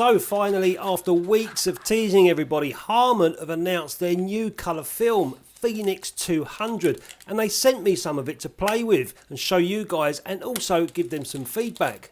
So finally, after weeks of teasing everybody, Harman have announced their new colour film, Phoenix 200, and they sent me some of it to play with and show you guys and also give them some feedback.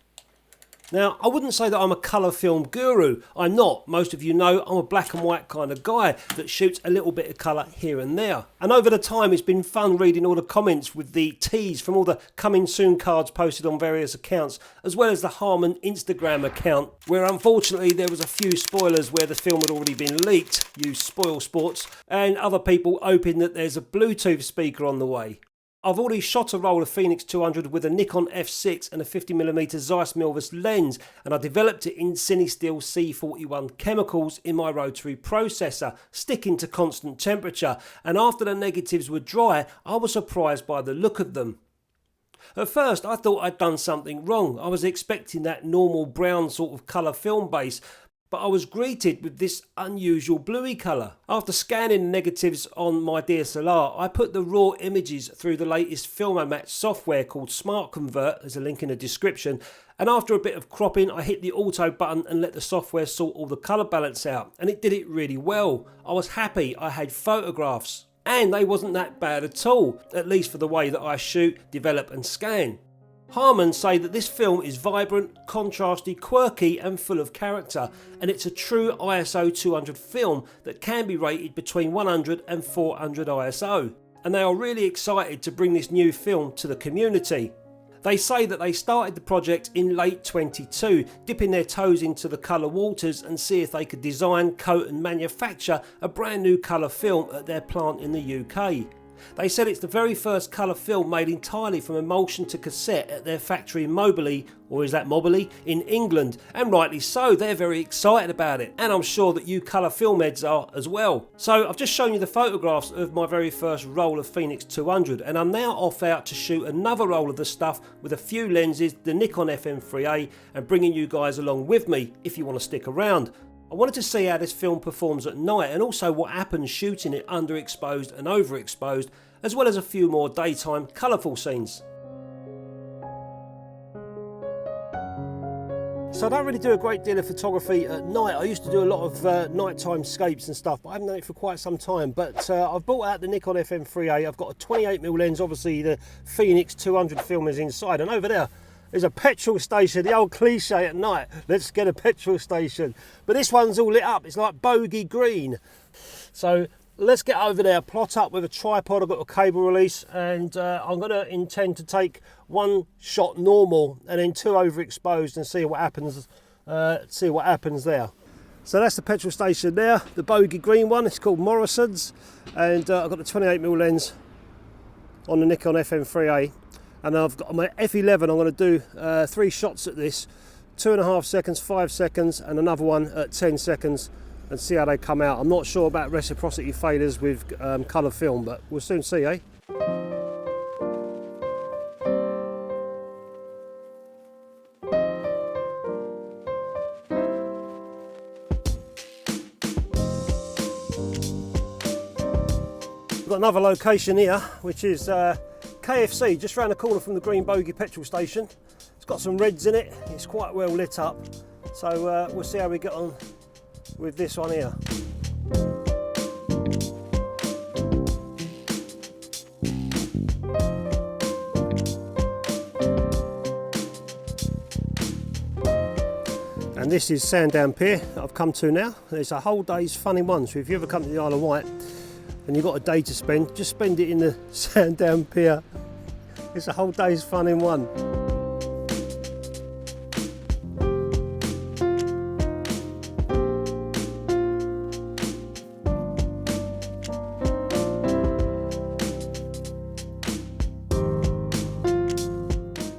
Now, I wouldn't say that I'm a colour film guru. I'm not. Most of you know I'm a black and white kind of guy that shoots a little bit of colour here and there. And over the time, it's been fun reading all the comments with the tease from all the coming soon cards posted on various accounts, as well as the Harman Instagram account, where unfortunately there was a few spoilers where the film had already been leaked, you spoil sports, and other people hoping that there's a Bluetooth speaker on the way. I've already shot a roll of Phoenix 200 with a Nikon f6 and a 50mm Zeiss Milvus lens, and I developed it in Cinestill C41 chemicals in my rotary processor, sticking to constant temperature, and after the negatives were dry, I was surprised by the look of them. At first I thought I'd done something wrong. I was expecting that normal brown sort of colour film base, but I was greeted with this unusual bluey colour. After scanning the negatives on my DSLR, I put the raw images through the latest Filmomat software called Smart Convert, there's a link in the description, and after a bit of cropping I hit the auto button and let the software sort all the colour balance out, and it did it really well. I was happy I had photographs, and they wasn't that bad at all, at least for the way that I shoot, develop and scan. Harman say that this film is vibrant, contrasty, quirky and full of character, and it's a true ISO 200 film that can be rated between 100 and 400 ISO, and they are really excited to bring this new film to the community. They say that they started the project in late 22, dipping their toes into the colour waters and see if they could design, coat and manufacture a brand new colour film at their plant in the UK. They said it's the very first colour film made entirely from emulsion to cassette at their factory in Moberly, or is that Moberly, in England, and rightly so, they're very excited about it, and I'm sure that you colour film heads are as well. So I've just shown you the photographs of my very first roll of Phoenix 200, and I'm now off out to shoot another roll of the stuff with a few lenses, the Nikon FM3A, and bringing you guys along with me if you want to stick around. I wanted to see how this film performs at night and also what happens shooting it underexposed and overexposed, as well as a few more daytime colourful scenes. So I don't really do a great deal of photography at night. I used to do a lot of nighttime scapes and stuff, but I haven't done it for quite some time. But I've bought out the Nikon FM3A. I've got a 28mm lens, obviously the Phoenix 200 film is inside, and over there there's a petrol station, the old cliche at night, let's get a petrol station. But this one's all lit up, it's like bogey green. So let's get over there, plot up with a tripod, I've got a cable release, and I'm going to intend to take one shot normal and then two overexposed and see what happens, there. So that's the petrol station there, the bogey green one, it's called Morrison's, and I've got the 28mm lens on the Nikon FM3A. And I've got my F11, I'm going to do 3 shots at this, 2.5 seconds, 5 seconds and another one at 10 seconds and see how they come out. I'm not sure about reciprocity faders with colour film, but we'll soon see, eh? We've got another location here, which is KFC, just round the corner from the Green Bogey petrol station. It's got some reds in it, it's quite well lit up, so we'll see how we get on with this one here. And this is Sandown Pier that I've come to now. There's a whole day's fun in one, so if you ever come to the Isle of Wight and you've got a day to spend, just spend it in the Sandown Pier. It's a whole day's fun in one.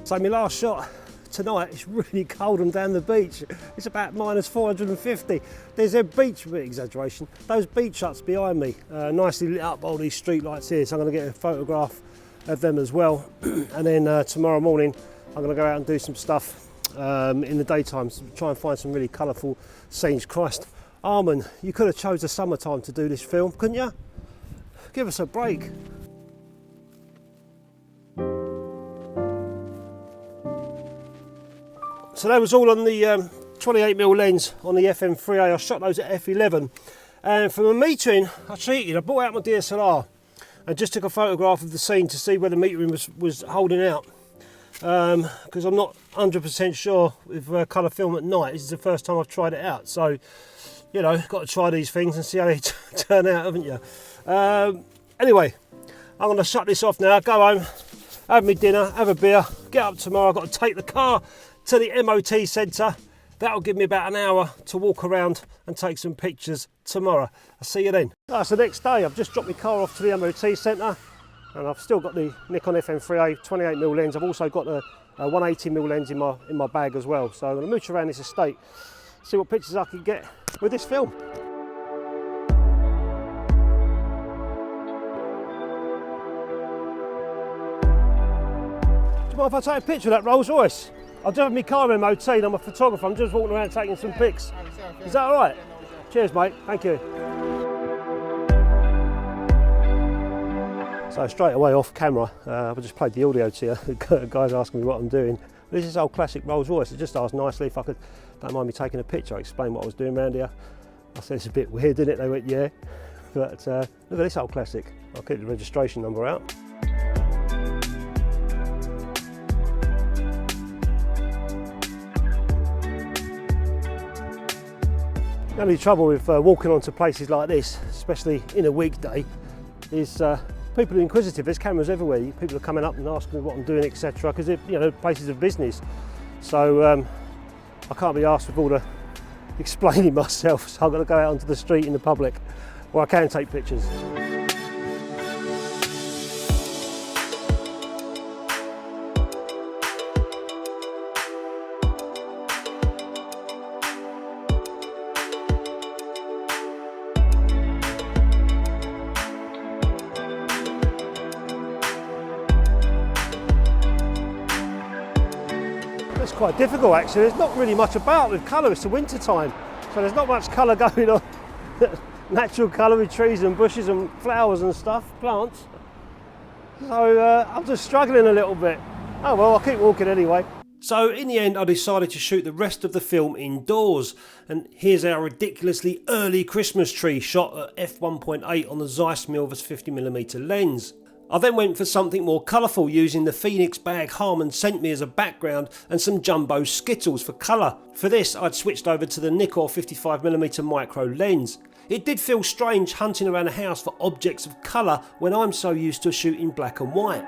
So my last shot tonight, it's really cold and down the beach. It's about minus 450. There's a beach, bit exaggeration, those beach huts behind me, nicely lit up by all these street lights here, so I'm going to get a photograph of them as well. And then tomorrow morning I'm going to go out and do some stuff in the daytime, so try and find some really colourful scenes. Christ, Harman, you could have chose the summertime to do this film, couldn't you? Give us a break. So that was all on the 28mm lens on the FM3A. I shot those at f11, and from a metering I cheated. I brought out my DSLR and just took a photograph of the scene to see where the metering was holding out, because I'm not 100% sure with colour film at night. This is the first time I've tried it out, so you know, got to try these things and see how they turn out, haven't you? Anyway, I'm going to shut this off now, go home, have my dinner, have a beer, get up tomorrow. I've got to take the car to the MOT centre. That'll give me about an hour to walk around and take some pictures tomorrow. I'll see you then. That's the next day. I've just dropped my car off to the MOT centre, and I've still got the Nikon FM3A 28mm lens. I've also got a 180mm lens in my bag as well. So I'm going to mooch around this estate, see what pictures I can get with this film. Do you mind if I take a picture of that Rolls Royce? I'll do have my car MOT, and I'm a photographer. I'm just walking around taking some pics. Is that all right? Cheers, mate. Thank you. So straight away off camera, I just played the audio to you. The guy's asking me what I'm doing. This is old classic Rolls Royce. I just asked nicely if I could, don't mind me taking a picture. I explained what I was doing around here. I said it's a bit weird, isn't it? They went, yeah. But look at this old classic. I'll keep the registration number out. The only trouble with walking onto places like this, especially in a weekday, is people are inquisitive. There's cameras everywhere. People are coming up and asking me what I'm doing, etc. Because you know, places of business. So I can't be asked with all the explaining myself. So I've got to go out onto the street in the public where I can take pictures. It's quite difficult actually. There's not really much about with colour. It's the winter time, so there's not much colour going on. Natural colour with trees and bushes and flowers and stuff, plants. So I'm just struggling a little bit. Oh well, I'll keep walking anyway. So in the end I decided to shoot the rest of the film indoors, and here's our ridiculously early Christmas tree shot at f1.8 on the Zeiss Milvus 50mm lens. I then went for something more colourful using the Phoenix bag Harman sent me as a background and some jumbo Skittles for colour. For this I'd switched over to the Nikkor 55mm micro lens. It did feel strange hunting around the house for objects of colour when I'm so used to shooting black and white.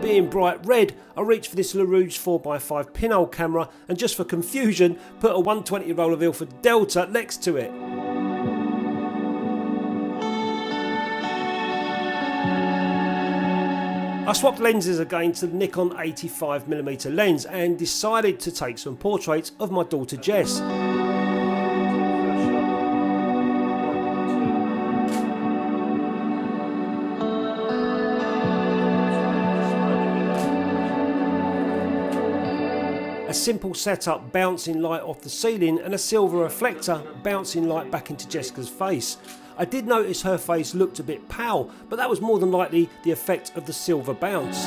Being bright red, I reached for this LaRouge 4x5 pinhole camera and just for confusion put a 120 roll of Ilford Delta next to it. I swapped lenses again to the Nikon 85mm lens and decided to take some portraits of my daughter Jess. A simple setup, bouncing light off the ceiling, and a silver reflector bouncing light back into Jessica's face. I did notice her face looked a bit pale, but that was more than likely the effect of the silver bounce.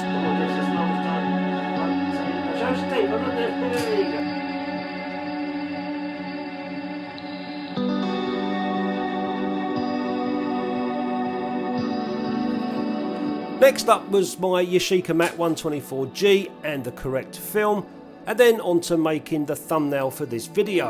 Next up was my Yashica Mat 124G and the correct film, and then on to making the thumbnail for this video.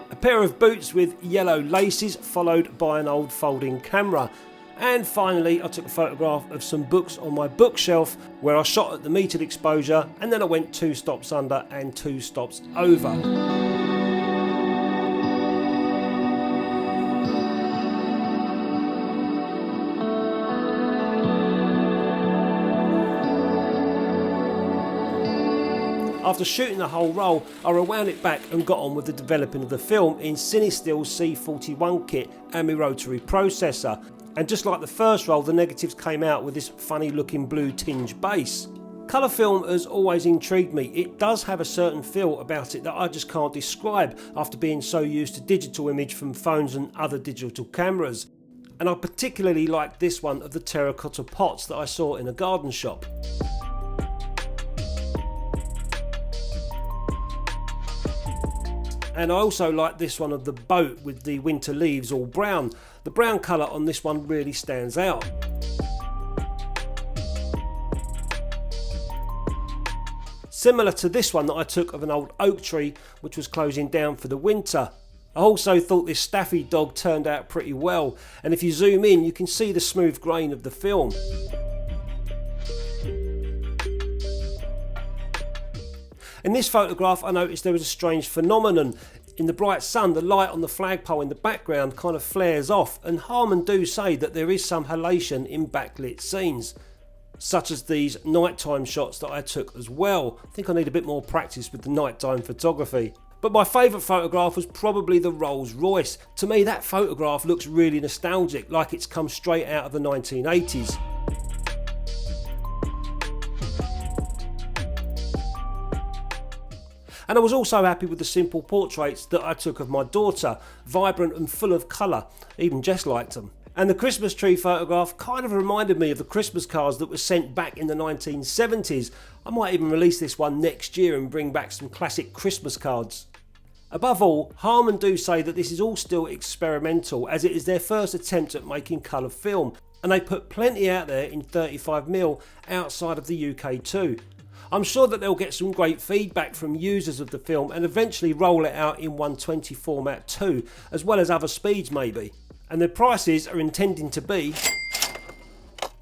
A pair of boots with yellow laces followed by an old folding camera. And finally I took a photograph of some books on my bookshelf where I shot at the metered exposure, and then I went 2 stops under and 2 stops over. After shooting the whole roll, I rewound it back and got on with the developing of the film in Cinestill C41 kit and my rotary processor. And just like the first roll, the negatives came out with this funny looking blue tinge base. Colour film has always intrigued me. It does have a certain feel about it that I just can't describe after being so used to digital image from phones and other digital cameras. And I particularly like this one of the terracotta pots that I saw in a garden shop. And I also like this one of the boat with the winter leaves all brown. The brown colour on this one really stands out. Similar to this one that I took of an old oak tree which was closing down for the winter. I also thought this Staffy dog turned out pretty well, and if you zoom in you can see the smooth grain of the film. In this photograph I noticed there was a strange phenomenon. In the bright sun, the light on the flagpole in the background kind of flares off, and Harman do say that there is some halation in backlit scenes, such as these nighttime shots that I took as well. I think I need a bit more practice with the nighttime photography. But my favourite photograph was probably the Rolls Royce. To me that photograph looks really nostalgic, like it's come straight out of the 1980s. And I was also happy with the simple portraits that I took of my daughter, vibrant and full of colour, even Jess liked them. And the Christmas tree photograph kind of reminded me of the Christmas cards that were sent back in the 1970s. I might even release this one next year and bring back some classic Christmas cards. Above all, Harman do say that this is all still experimental, as it is their first attempt at making colour film, and they put plenty out there in 35mm outside of the UK too. I'm sure that they'll get some great feedback from users of the film and eventually roll it out in 120 format too, as well as other speeds maybe. And their prices are intending to be...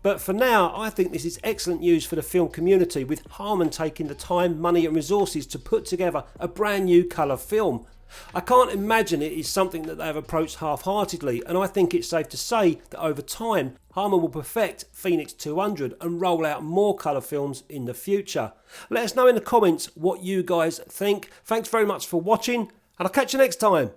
But for now, I think this is excellent news for the film community, with Harman taking the time, money and resources to put together a brand new colour film. I can't imagine it is something that they have approached half-heartedly, and I think it's safe to say that over time, Harman will perfect Phoenix 200 and roll out more colour films in the future. Let us know in the comments what you guys think. Thanks very much for watching, and I'll catch you next time.